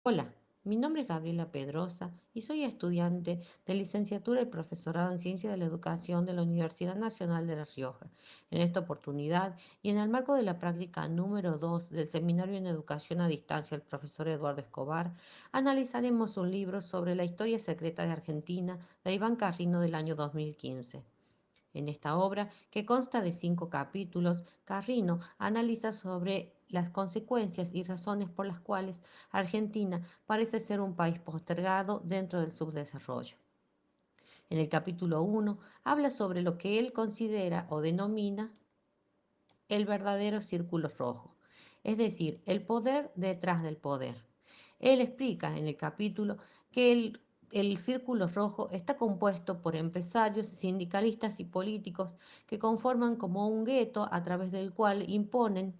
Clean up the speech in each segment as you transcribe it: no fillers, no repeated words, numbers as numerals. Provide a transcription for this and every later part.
Hola, mi nombre es Gabriela Pedrosa y soy estudiante de licenciatura y profesorado en Ciencia de la Educación de la Universidad Nacional de La Rioja. En esta oportunidad y en el marco de la práctica número 2 del Seminario en Educación a Distancia del profesor Eduardo Escobar, analizaremos un libro sobre la historia secreta de Argentina de Iván Carrino del año 2015. En esta obra, que consta de 5 capítulos, Carrino analiza sobre las consecuencias y razones por las cuales Argentina parece ser un país postergado dentro del subdesarrollo. En el capítulo 1 habla sobre lo que él considera o denomina el verdadero círculo rojo, es decir, el poder detrás del poder. Él explica en el capítulo que el círculo rojo está compuesto por empresarios, sindicalistas y políticos que conforman como un gueto a través del cual imponen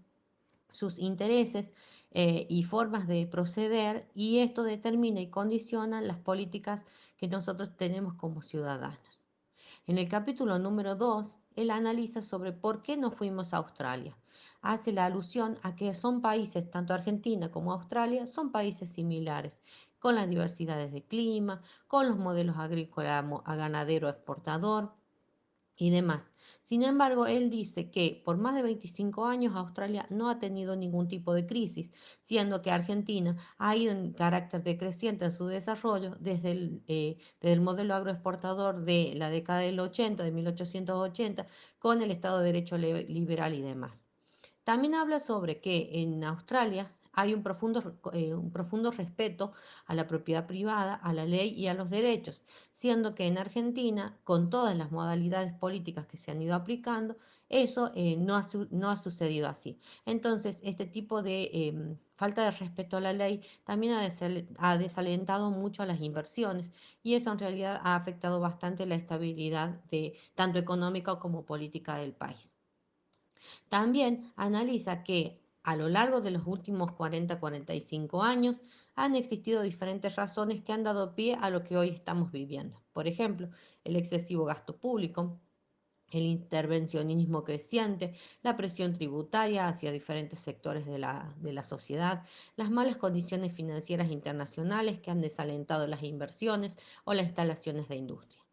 sus intereses y formas de proceder, y esto determina y condiciona las políticas que nosotros tenemos como ciudadanos. En el capítulo número 2, él analiza sobre por qué no fuimos a Australia. Hace la alusión a que son países, tanto Argentina como Australia, son países similares, con las diversidades de clima, con los modelos agrícola a ganadero exportador y demás. Sin embargo, él dice que por más de 25 años Australia no ha tenido ningún tipo de crisis, siendo que Argentina ha ido en carácter decreciente en su desarrollo desde el modelo agroexportador de la década del 80, de 1880, con el Estado de Derecho liberal y demás. También habla sobre que en Australia hay un profundo respeto a la propiedad privada, a la ley y a los derechos, siendo que en Argentina, con todas las modalidades políticas que se han ido aplicando, eso no ha sucedido así. Entonces, este tipo de falta de respeto a la ley también ha desalentado mucho a las inversiones, y eso en realidad ha afectado bastante la estabilidad tanto económica como política del país. También analiza que a lo largo de los últimos 40-45 años han existido diferentes razones que han dado pie a lo que hoy estamos viviendo. Por ejemplo, el excesivo gasto público, el intervencionismo creciente, la presión tributaria hacia diferentes sectores de la sociedad, las malas condiciones financieras internacionales que han desalentado las inversiones o las instalaciones de industria.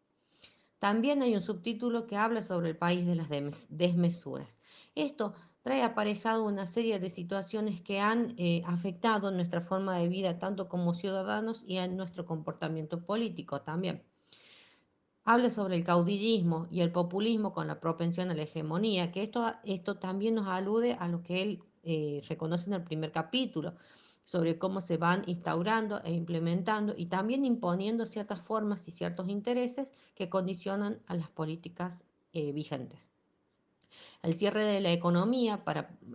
También hay un subtítulo que habla sobre el país de las desmesuras. Esto trae aparejado una serie de situaciones que han afectado nuestra forma de vida tanto como ciudadanos y en nuestro comportamiento político también. Habla sobre el caudillismo y el populismo con la propensión a la hegemonía, que esto también nos alude a lo que él reconoce en el primer capítulo, sobre cómo se van instaurando e implementando y también imponiendo ciertas formas y ciertos intereses que condicionan a las políticas vigentes. El cierre de la economía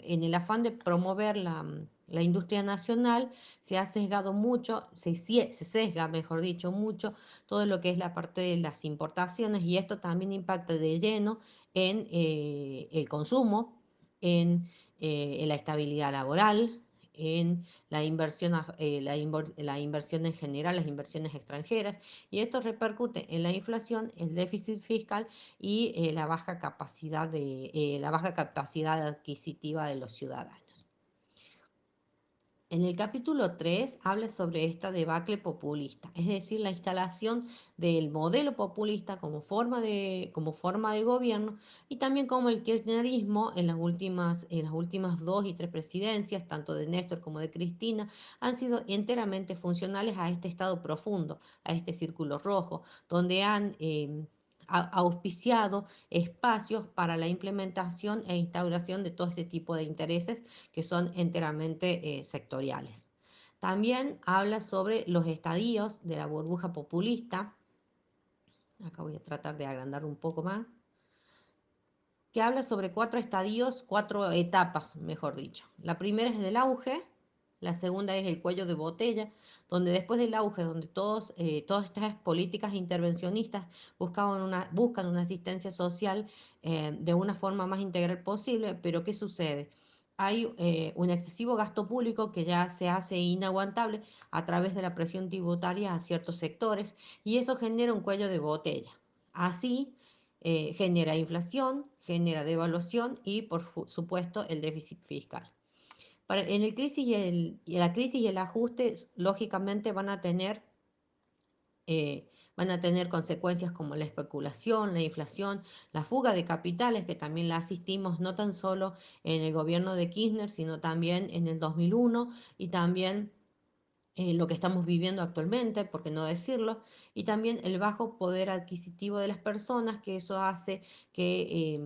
en el afán de promover la industria nacional, se ha sesgado mucho, se sesga, mejor dicho, mucho todo lo que es la parte de las importaciones, y esto también impacta de lleno en el consumo, en la estabilidad laboral, en la inversión en general, las inversiones extranjeras, y esto repercute en la inflación, el déficit fiscal y la baja capacidad adquisitiva de los ciudadanos. En el capítulo 3 habla sobre esta debacle populista, es decir, la instalación del modelo populista como forma de gobierno, y también como el kirchnerismo en las últimas 2 y 3 presidencias, tanto de Néstor como de Cristina, han sido enteramente funcionales a este estado profundo, a este círculo rojo, donde han auspiciado espacios para la implementación e instauración de todo este tipo de intereses que son enteramente sectoriales. También habla sobre los estadios de la burbuja populista. Acá voy a tratar de agrandar un poco más, que habla sobre 4 estadios, 4 etapas, mejor dicho. La primera es del auge, la segunda es el cuello de botella, donde después del auge, donde todas estas políticas intervencionistas buscan una asistencia social de una forma más integral posible, pero ¿qué sucede? Hay un excesivo gasto público que ya se hace inaguantable a través de la presión tributaria a ciertos sectores, y eso genera un cuello de botella. Así, genera inflación, genera devaluación y, por supuesto, el déficit fiscal. En el crisis y la crisis y el ajuste, lógicamente eh, van a tener consecuencias como la especulación, la inflación, la fuga de capitales, que también la asistimos no tan solo en el gobierno de Kirchner, sino también en el 2001 y también lo que estamos viviendo actualmente, por qué no decirlo, y también el bajo poder adquisitivo de las personas, que eso hace que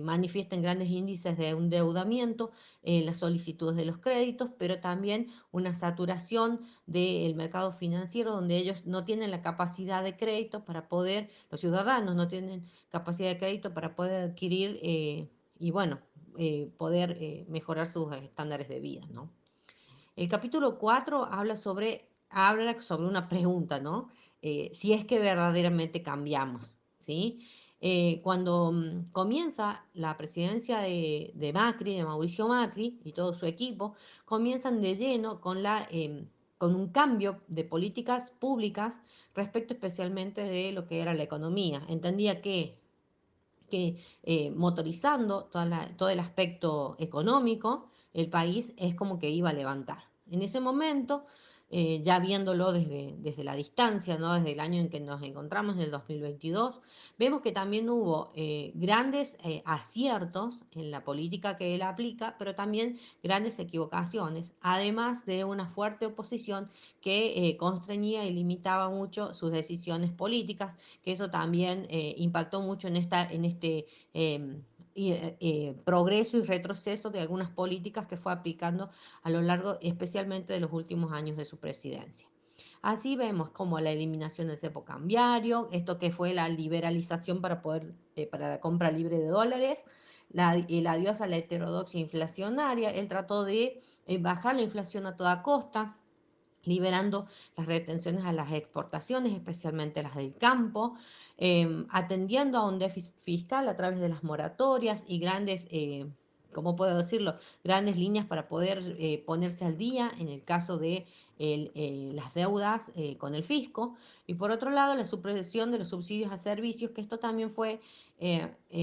manifiesten grandes índices de endeudamiento en las solicitudes de los créditos, pero también una saturación del mercado financiero donde ellos no tienen la capacidad de crédito para poder, los ciudadanos no tienen capacidad de crédito para poder adquirir y bueno, poder mejorar sus estándares de vida, ¿no? El capítulo 4 habla sobre una pregunta, ¿no? Si es que verdaderamente cambiamos, ¿sí? Cuando comienza la presidencia de Macri, de Mauricio Macri y todo su equipo, comienzan de lleno con un cambio de políticas públicas respecto especialmente de lo que era la economía. Entendía que motorizando todo el aspecto económico, el país es como que iba a levantar. En ese momento, ya viéndolo desde la distancia, ¿no? Desde el año en que nos encontramos, en el 2022, vemos que también hubo grandes aciertos en la política que él aplica, pero también grandes equivocaciones, además de una fuerte oposición que constreñía y limitaba mucho sus decisiones políticas, que eso también impactó mucho en este progreso y retroceso de algunas políticas que fue aplicando a lo largo, especialmente de los últimos años de su presidencia. Así vemos como la eliminación del cepo cambiario, esto que fue la liberalización para la compra libre de dólares, el adiós a la heterodoxia inflacionaria, él trató de bajar la inflación a toda costa, liberando las retenciones a las exportaciones, especialmente las del campo, atendiendo a un déficit fiscal a través de las moratorias y grandes, ¿cómo puedo decirlo? Grandes líneas para poder ponerse al día en el caso de las deudas con el fisco. Y por otro lado, la supresión de los subsidios a servicios, que esto también fue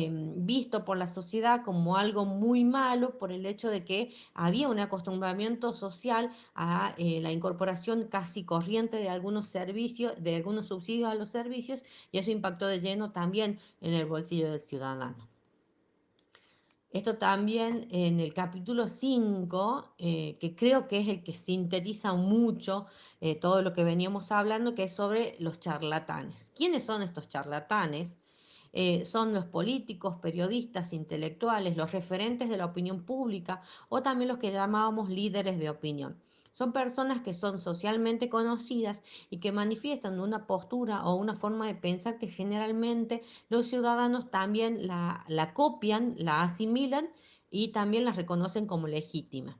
visto por la sociedad como algo muy malo por el hecho de que había un acostumbramiento social a la incorporación casi corriente de algunos servicios, de algunos subsidios a los servicios, y eso impactó de lleno también en el bolsillo del ciudadano. Esto también en el capítulo 5, que creo que es el que sintetiza mucho todo lo que veníamos hablando, que es sobre los charlatanes. ¿Quiénes son estos charlatanes? Son los políticos, periodistas, intelectuales, los referentes de la opinión pública o también los que llamábamos líderes de opinión. Son personas que son socialmente conocidas y que manifiestan una postura o una forma de pensar que generalmente los ciudadanos también la copian, la asimilan y también la reconocen como legítima.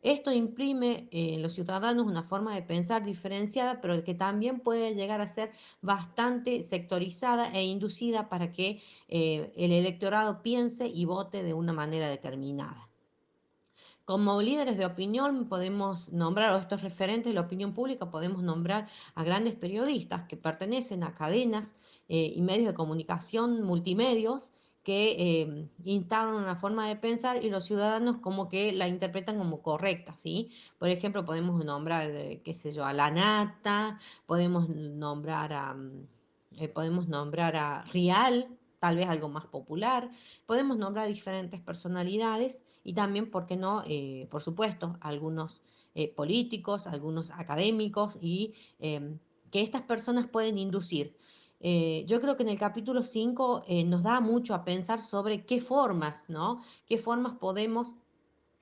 Esto imprime en los ciudadanos una forma de pensar diferenciada, pero que también puede llegar a ser bastante sectorizada e inducida para que el electorado piense y vote de una manera determinada. Como líderes de opinión podemos nombrar, o estos referentes de la opinión pública, podemos nombrar a grandes periodistas que pertenecen a cadenas y medios de comunicación multimedios que instauran una forma de pensar y los ciudadanos como que la interpretan como correcta, ¿sí? Por ejemplo, podemos nombrar, qué sé yo, a La Nata, podemos nombrar a Rial, tal vez algo más popular, podemos nombrar diferentes personalidades y también, ¿por qué no? Por supuesto, algunos políticos, algunos académicos y que estas personas pueden inducir. Yo creo que en el capítulo 5 nos da mucho a pensar sobre qué formas, ¿no? ¿Qué formas podemos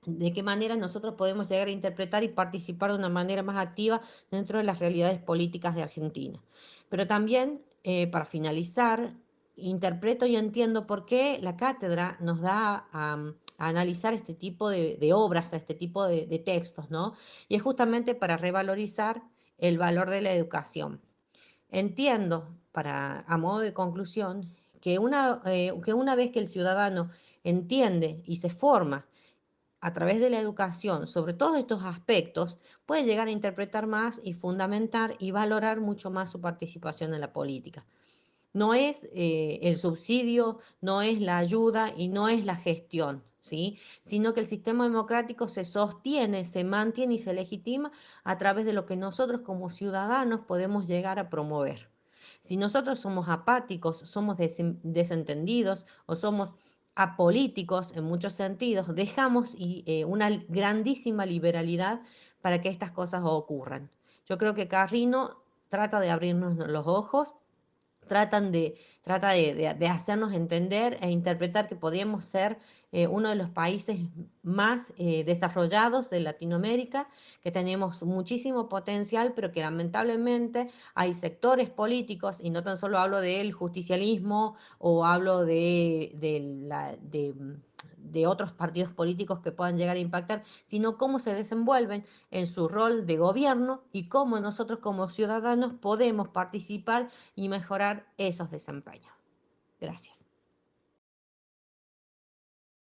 de qué manera nosotros podemos llegar a interpretar y participar de una manera más activa dentro de las realidades políticas de Argentina. Pero también, para finalizar, interpreto y entiendo por qué la cátedra nos da a analizar este tipo de obras, a este tipo de textos, ¿no? Y es justamente para revalorizar el valor de la educación. Entiendo, a modo de conclusión, que una vez que el ciudadano entiende y se forma a través de la educación sobre todos estos aspectos, puede llegar a interpretar más y fundamentar y valorar mucho más su participación en la política. No es el subsidio, no es la ayuda y no es la gestión. ¿sí? Sino que el sistema democrático se sostiene, se mantiene y se legitima a través de lo que nosotros como ciudadanos podemos llegar a promover. Si nosotros somos apáticos, somos desentendidos o somos apolíticos en muchos sentidos, dejamos una grandísima liberalidad para que estas cosas ocurran. Yo creo que Carrino trata de abrirnos los ojos, tratan de, trata de hacernos entender e interpretar que podríamos ser uno de los países más desarrollados de Latinoamérica, que tenemos muchísimo potencial, pero que lamentablemente hay sectores políticos, y no tan solo hablo del justicialismo o hablo de otros partidos políticos que puedan llegar a impactar, sino cómo se desenvuelven en su rol de gobierno y cómo nosotros como ciudadanos podemos participar y mejorar esos desempeños. Gracias.